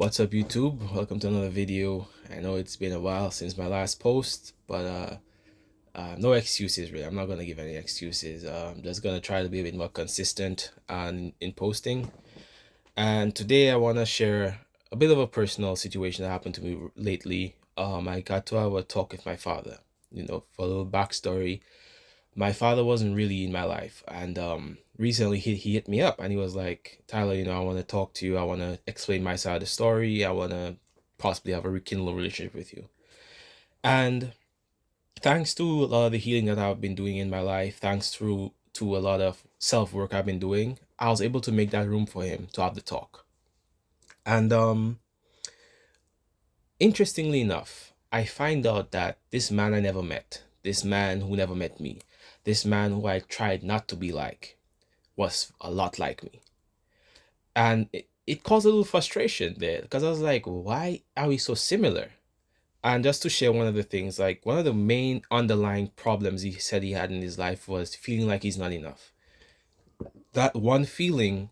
What's up, YouTube? Welcome to another video. I know it's been a while since my last post, but no excuses really. I'm not gonna give any excuses. I'm just gonna try to be a bit more consistent and in posting. And today I want to share a bit of a personal situation that happened to me lately. I got to have a talk with my father. For a little backstory, my father wasn't really in my life, and recently he hit me up and he was like, Tyler, I want to talk to you. I want to explain my side of the story. I want to possibly have a rekindle relationship with you. And thanks to a lot of the healing that I've been doing in my life, thanks to a lot of self work I've been doing, I was able to make that room for him to have the talk. And interestingly enough, I find out that this man I never met, this man who never met me, this man who I tried not to be like, was a lot like me. And it caused a little frustration there because I was like, why are we so similar? And just to share one of the things, like one of the main underlying problems he said he had in his life was feeling like he's not enough. That one feeling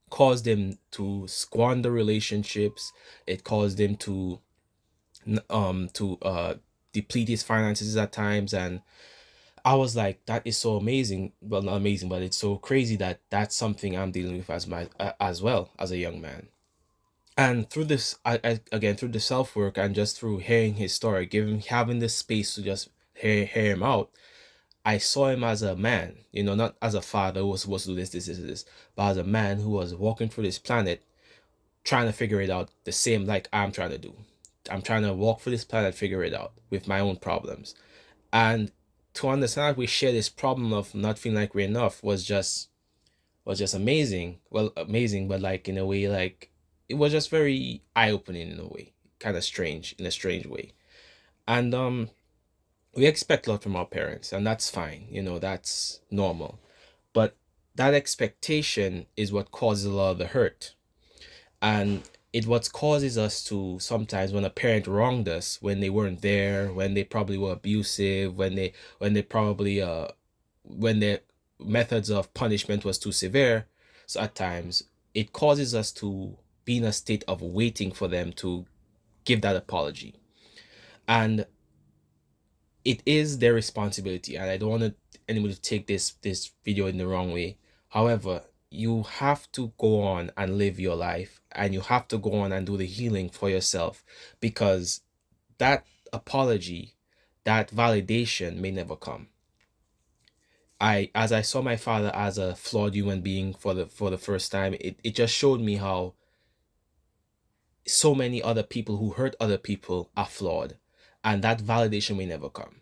caused him to squander relationships. It caused him to deplete his finances at times. And I was like, that is so amazing. Well, not amazing, but it's so crazy that that's something I'm dealing with as well as a young man. And through this, again, through the self work and just through hearing his story, giving having the space to just hear him out, I saw him as a man, not as a father who was supposed to do this, but as a man who was walking through this planet trying to figure it out the same like I'm trying to do. I'm trying to walk through this planet, figure it out with my own problems. And to understand that we share this problem of not feeling like we're enough was just amazing. Well, amazing, but like in a way, like it was just very eye-opening in a way, kind of strange in a strange way. And we expect a lot from our parents, and that's fine, that's normal. But that expectation is what causes a lot of the hurt. And it what causes us to sometimes, when a parent wronged us, when they weren't there, when they probably were abusive, when they probably when their methods of punishment was too severe. So at times it causes us to be in a state of waiting for them to give that apology. And it is their responsibility, and I don't want anybody to take this video in the wrong way. However, you have to go on and live your life, and you have to go on and do the healing for yourself, because that apology, that validation may never come. As I saw my father as a flawed human being for the first time, it just showed me how so many other people who hurt other people are flawed, and that validation may never come.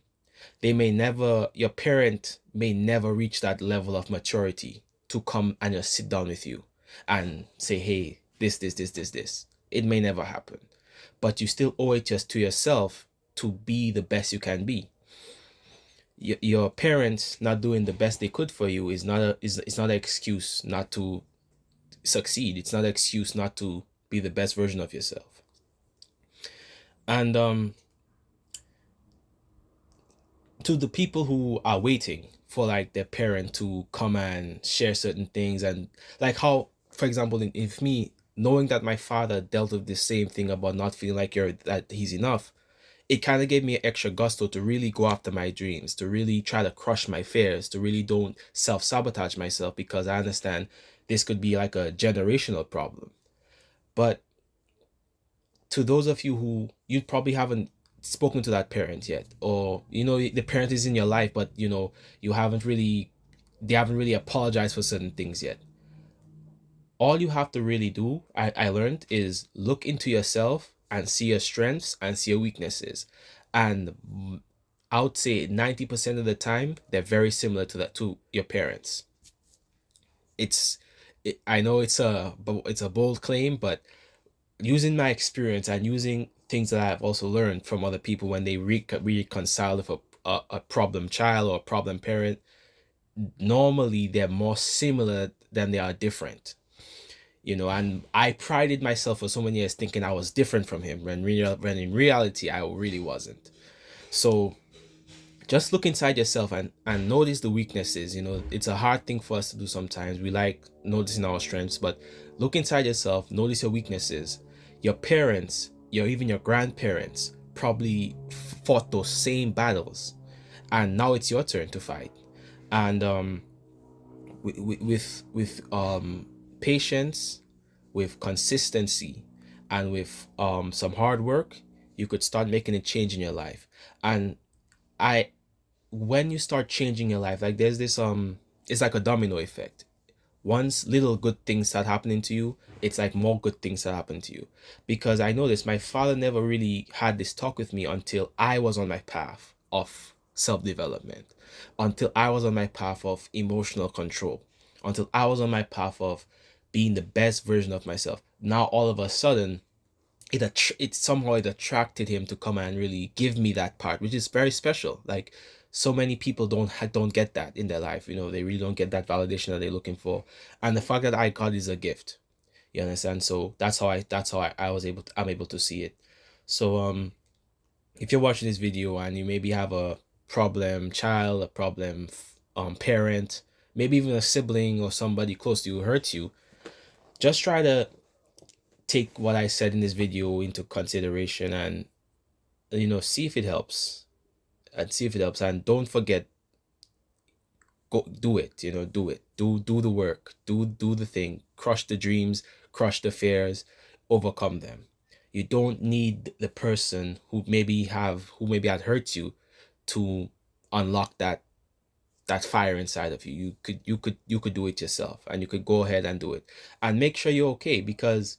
Your parent may never reach that level of maturity to come and just sit down with you and say, hey, this. It may never happen, but you still owe it just to yourself to be the best you can be. Your parents not doing the best they could for you is it's not an excuse not to succeed. It's not an excuse not to be the best version of yourself. And to the people who are waiting for like their parent to come and share certain things, and like how, for example, if me knowing that my father dealt with the same thing about not feeling like that he's enough, it kind of gave me an extra gusto to really go after my dreams, to really try to crush my fears, to really don't self-sabotage myself, because I understand this could be like a generational problem. But to those of you who you probably haven't spoken to that parent yet, or the parent is in your life, but you haven't really they haven't really apologized for certain things yet. All you have to really do, I learned, is look into yourself and see your strengths and see your weaknesses. And I would say 90% of the time they're very similar to your parents. I know it's a bold claim, but using my experience and using things that I've also learned from other people when they reconcile with a problem child or a problem parent, normally they're more similar than they are different. And I prided myself for so many years thinking I was different from him, when in reality I really wasn't. So just look inside yourself and notice the weaknesses. It's a hard thing for us to do sometimes. We like noticing our strengths, but look inside yourself, notice your weaknesses. your parents, even your grandparents probably fought those same battles, and now it's your turn to fight. And with patience, with consistency, and with some hard work, you could start making a change in your life. And I when you start changing your life, like there's this it's like a domino effect. Once little good things start happening to you, it's like more good things that happen to you. Because I noticed my father never really had this talk with me until I was on my path of self-development, until I was on my path of emotional control, until I was on my path of being the best version of myself. Now all of a sudden, it attracted him to come and really give me that part, which is very special. Like, so many people don't get that in their life. They really don't get that validation that they're looking for, and the fact that I got is a gift. You understand? So I'm able to see it. So if you're watching this video and you maybe have a problem child, a problem parent, maybe even a sibling or somebody close to you hurts you, just try to take what I said in this video into consideration, and see if it helps, and don't forget, go do it. Do it. Do the work. Do the thing. Crush the dreams, crush the fears, overcome them. You don't need the person who maybe had hurt you to unlock that fire inside of you. You could do it yourself, and you could go ahead and do it, and make sure you're okay, because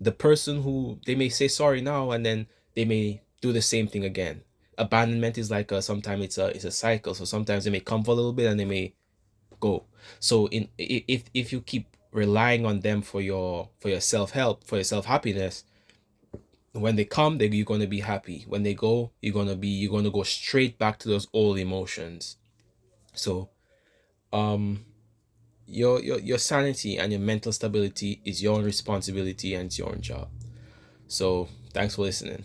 the person who, they may say sorry now and then they may do the same thing again. Abandonment is like sometimes it's a cycle. So sometimes they may come for a little bit and they may go. So if you keep relying on them for your self-help, for your self-happiness, when they come, you're going to be happy. When they go, you're going to go straight back to those old emotions. So um your sanity and your mental stability is your own responsibility, and it's your own job. So thanks for listening.